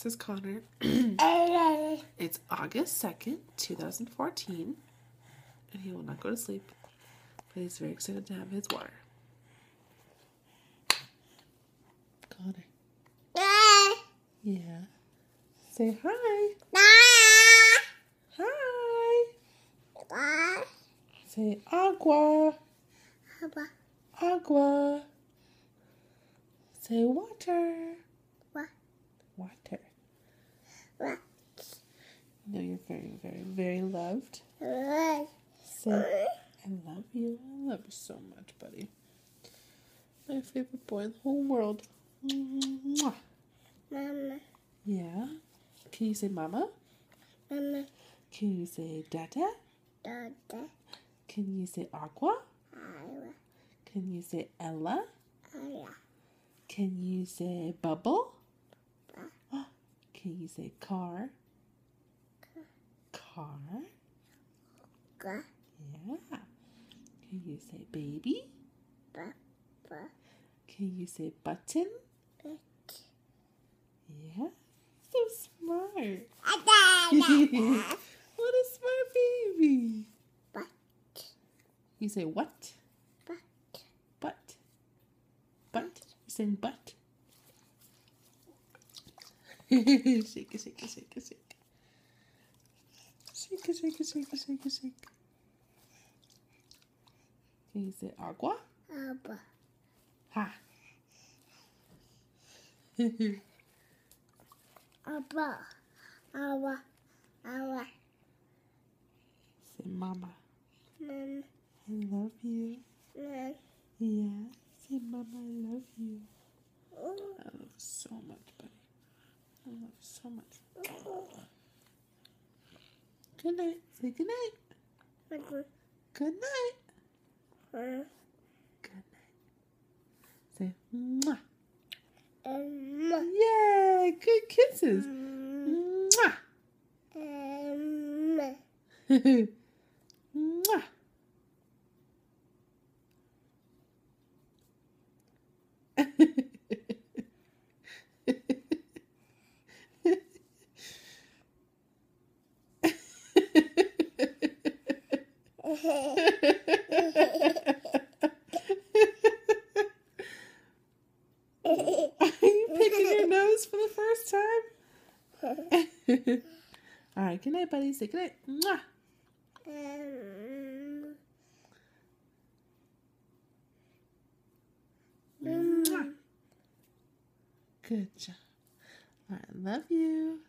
This is Connor. It's August 2nd, 2014, and he will not go to sleep, but he's very excited to have his water. Connor. Yeah. Say hi. Hi. Say agua. Agua. Say water. Water. You know you're very, very, very loved. Say, I love you. I love you so much, buddy. My favorite boy in the whole world. Mwah. Mama. Yeah. Can you say mama? Mama. Can you say dada? Dada. Can you say aqua? Ira. Can you say Ella? Ella. Can you say bubble? Can you say car? Car. Ga. Yeah. Can you say baby? Papa. Can you say button? It. Yeah. So smart. Ada. What a smart baby. But. You say what? But. Butt. Butt. You saying butt? Shake it, shake it, shake it, shake it. Shake it, shake it, shake it, shake it, shake. Can you say agua? Abba. Ha. Abba. Awa. Awa. Say mama. Mama. I love you. Mama. Yeah. Say mama, I love you. Oh. I love you so much, buddy. I love you so much. Good night. Say good night. Good night. Good night. Say mwah. Yay! Good kisses. Mwah. Mwah. Are you picking your nose for the first time? All right, good night, buddy. Say good night. Mwah. Mwah. Good job. I love you.